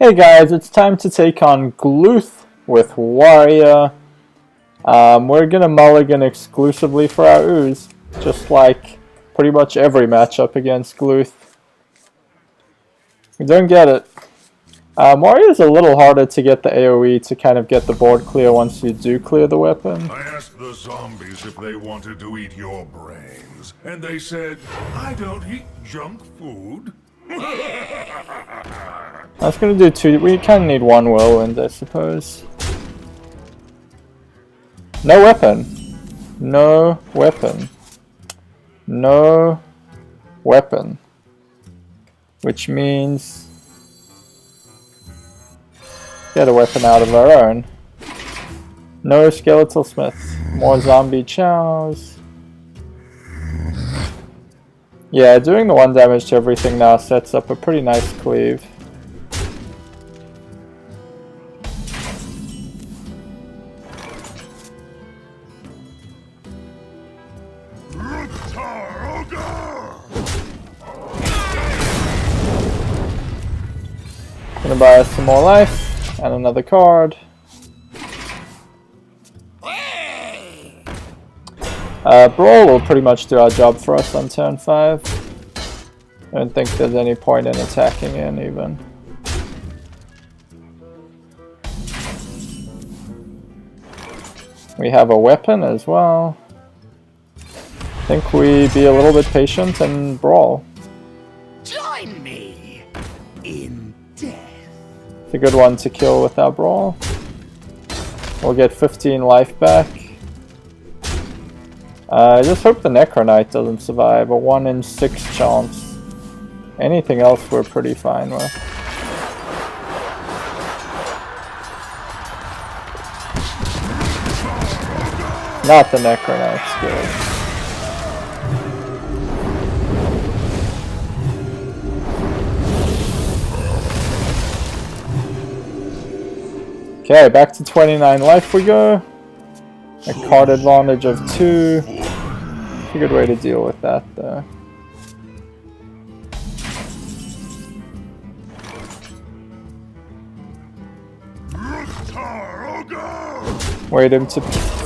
Hey guys, it's time to take on Gluth with Warrior. We're gonna mulligan exclusively for our ooze, just like pretty much every matchup against Gluth. We don't get it. Warrior's a little harder to get the AoE to kind of get the board clear once you do clear the weapon. I asked the zombies if they wanted to eat your brains, and they said, I don't eat junk food. That's gonna do two. We kind of need one whirlwind, I suppose. No weapon. No weapon. No weapon. Which means get a weapon out of our own. No skeletal smiths. More zombie chows. Yeah, doing the 1 damage to everything now sets up a pretty nice cleave. Gonna buy us some more life and another card. Brawl will pretty much do our job for us on turn 5. I don't think there's any point in attacking in even. We have a weapon as well. I think we be a little bit patient and brawl. Join me in death. It's a good one to kill with our brawl. We'll get 15 life back. I just hope the Naxxramas doesn't survive. A 1 in 6 chance. Anything else we're pretty fine with. Not the Naxxramas, good. Okay, back to 29 life we go. A card advantage of 2. It's a good way to deal with that though. Wait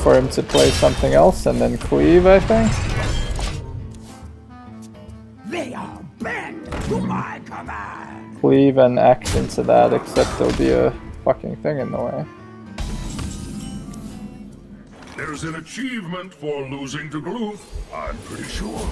for him to play something else and then cleave, I think. They are bent to my command. Cleave and axe into that, except there'll be a fucking thing in the way. There's an achievement for losing to Gluth, I'm pretty sure.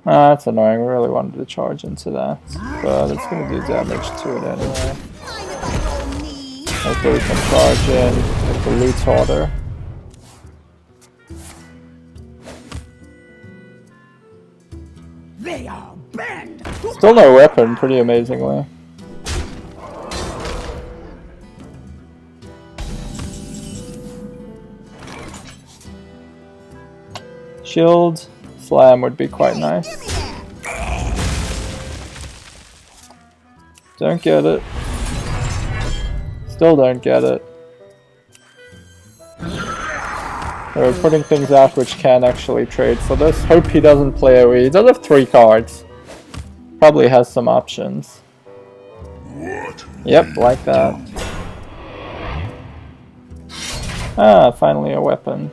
That's annoying. We really wanted to charge into that, but it's going to do damage to it anyway. Hopefully we can charge in with the loot order. They are bent. Still no weapon, pretty amazingly. Shield. Slam would be quite nice. Don't get it. Still don't get it. We're putting things out which can actually trade for this. Hope he doesn't play AoE. He does have 3 cards. Probably has some options. Yep, like that. Ah, finally a weapon.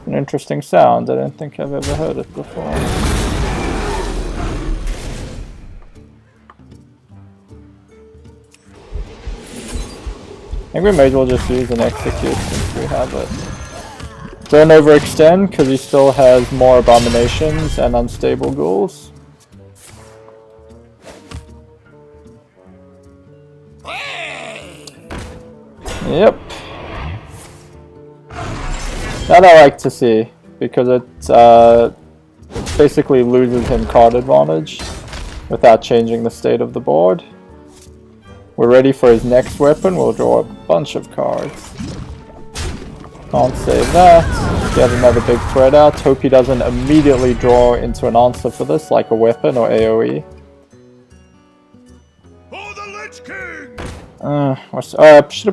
An interesting sound. I don't think I've ever heard it before. I think we may as well just use an execute since we have it. Don't overextend because he still has more abominations and unstable ghouls. Yep. That I like to see, because it basically loses him card advantage without changing the state of the board. We're ready for his next weapon. We'll draw a bunch of cards. Can't save that. Get another big threat out. Hope he doesn't immediately draw into an answer for this, like a weapon or AoE. Oh, the Lich King!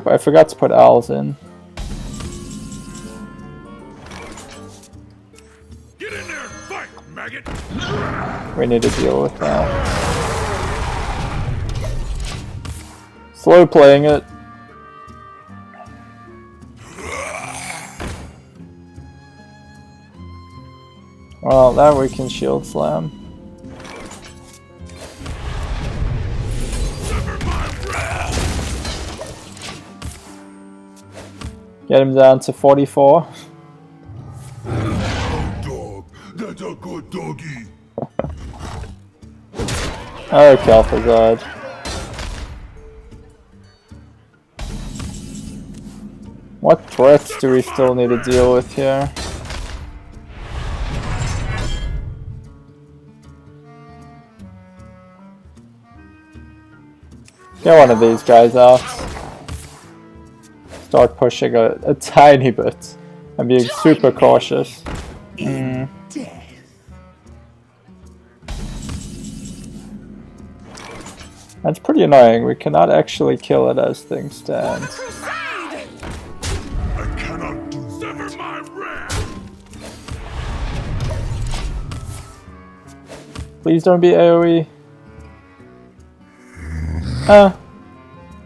I forgot to put owls in. Get in there and fight, maggot! We need to deal with that. Slow playing it. Well, that we can shield slam. Get him down to 44. Dog, that's a good doggy. Oh, Calphazard. What threats do we still need to deal with here? Get one of these guys out. Start pushing a tiny bit and being super cautious. That's pretty annoying. We cannot actually kill it as things stand. I cannot do sever my wrath. Please don't be AoE.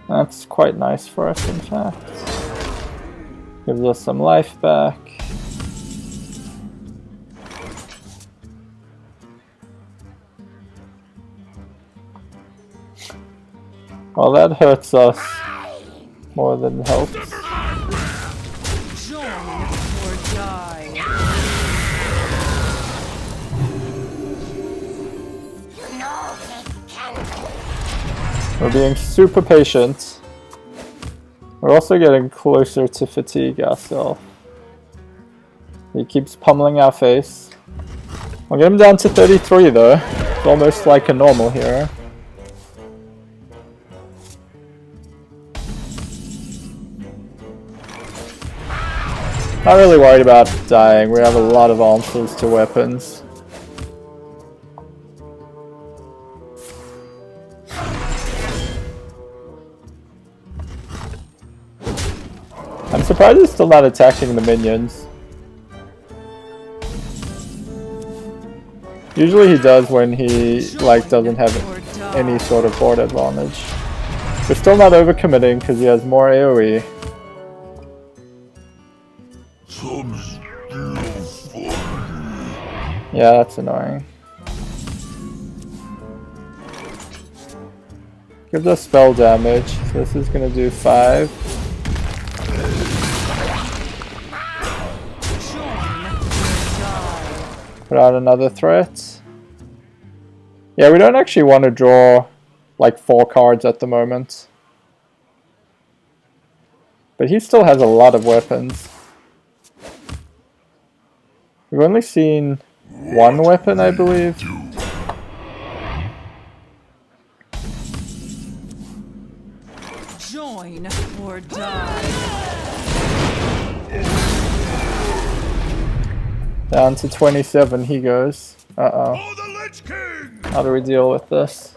That's quite nice for us, in fact. Gives us some life back. Well, that hurts us more than helps. Join or die. We're being super patient. We're also getting closer to fatigue ourselves. He keeps pummeling our face. We'll get him down to 33 though. It's almost like a normal hero. Not really worried about dying. We have a lot of answers to weapons. I'm surprised he's still not attacking the minions. Usually he does when he doesn't have any sort of board advantage. We're still not overcommitting because he has more AoE. Yeah, that's annoying. Gives us spell damage, so this is gonna do 5. Put out another threat. Yeah, we don't actually want to draw like 4 cards at the moment. But he still has a lot of weapons. We've only seen 1 weapon, I believe. Join or die. Down to 27 he goes. Uh-oh. Oh, the Lich King! How do we deal with this?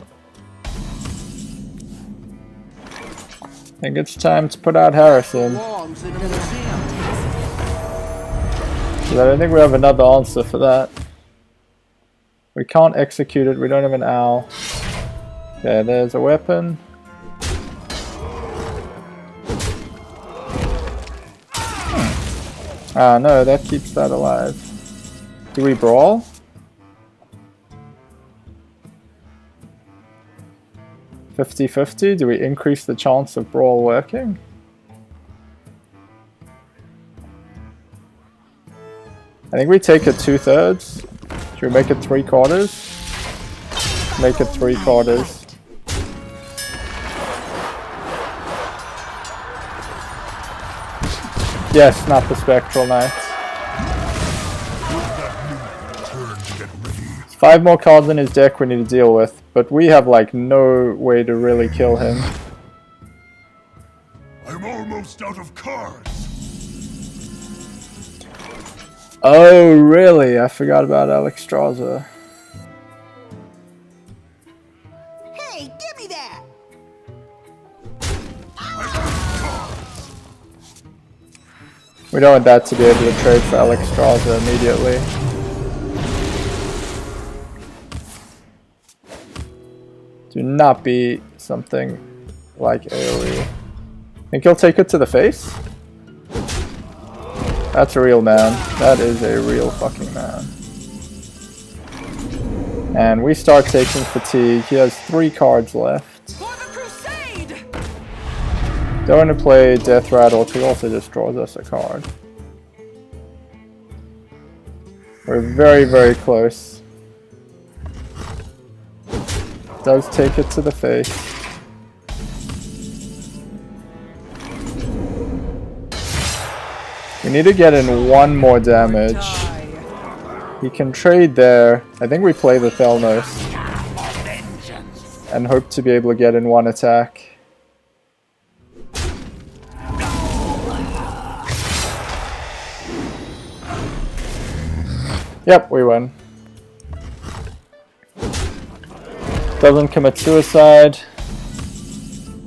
I think it's time to put out Harrison. Logs in the museum. But I don't think we have another answer for that. We can't execute it, we don't have an owl. Okay, there's a weapon. Ah, no, that keeps that alive. Do we brawl? $50-50? Do we increase the chance of brawl working? I think we take it 2/3. Should we make it 3/4? Make it 3/4. Yes, not the Spectral Knights. Turn to get ready 5 more cards in his deck we need to deal with, but we have like no way to really kill him. I'm almost out of cards. Oh, really? I forgot about Naxxramas. Hey, give me that! We don't want that to be able to trade for Naxxramas immediately. Do not be something like AoE. Think he'll take it to the face? That's a real man. That is a real fucking man. And we start taking fatigue. He has 3 cards left. For the crusade! Don't want to play Death Rattle because he also just draws us a card. We're very, very close. Does take it to the face. We need to get in 1 more damage. He can trade there. I think we play the Thelnos. And hope to be able to get in 1 attack. Yep, we win. Doesn't commit suicide.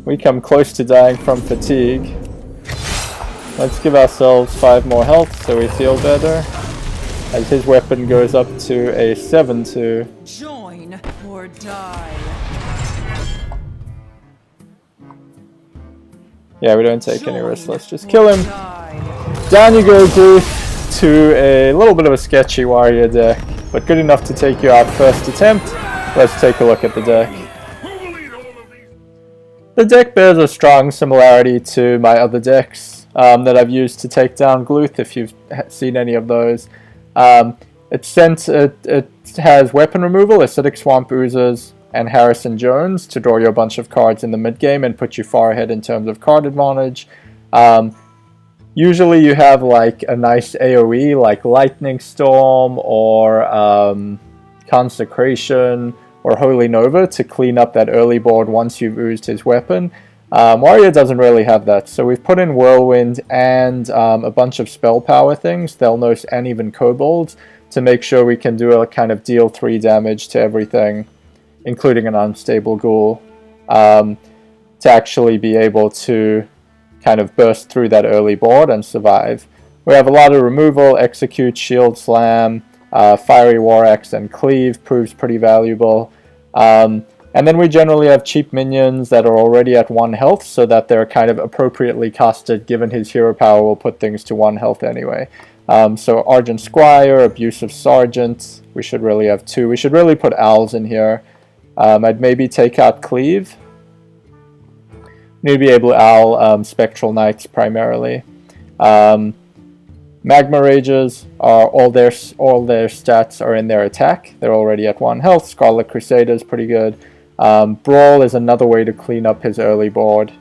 We come close to dying from fatigue. Let's give ourselves 5 more health so we feel better. As his weapon goes up to a 7-2. Join or die. Yeah, we don't take any risks. Let's just kill him. Die. Down you go, Gluth, to a little bit of a sketchy warrior deck, but good enough to take you out first attempt. Let's take a look at the deck. The deck bears a strong similarity to my other decks that I've used to take down Gluth, if you've seen any of those. It has weapon removal, Acidic Swamp Oozers, and Harrison Jones to draw you a bunch of cards in the mid-game and put you far ahead in terms of card advantage. Usually you have like a nice AoE like Lightning Storm or Consecration or Holy Nova to clean up that early board once you've oozed his weapon. Warrior doesn't really have that, so we've put in Whirlwind and a bunch of spell power things, Thelnos and even Kobolds, to make sure we can do a kind of deal 3 damage to everything, including an Unstable Ghoul, to actually be able to kind of burst through that early board and survive. We have a lot of removal, Execute, Shield Slam, Fiery War Axe, and Cleave proves pretty valuable. And then we generally have cheap minions that are already at 1 health, so that they're kind of appropriately casted, given his hero power will put things to 1 health anyway. So Argent Squire, Abusive Sergeant, we should really have 2. We should really put Owls in here. I'd maybe take out Cleave. Maybe able to owl Spectral Knights primarily. Magma Rages are all their stats are in their attack. They're already at 1 health. Scarlet Crusader is pretty good. Brawl is another way to clean up his early board.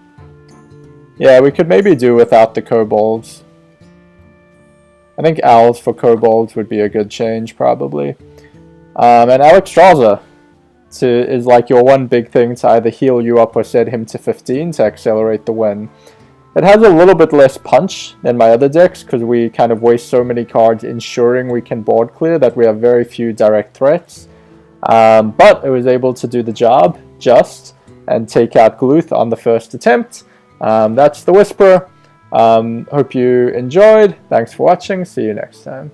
Yeah, we could maybe do without the Kobolds. I think Owls for Kobolds would be a good change, probably. And Naxxramas is like your one big thing to either heal you up or set him to 15 to accelerate the win. It has a little bit less punch than my other decks because we kind of waste so many cards ensuring we can board clear that we have very few direct threats. But it was able to do the job just and take out Gluth on the first attempt. That's the Whisperer. Hope you enjoyed. Thanks for watching. See you next time.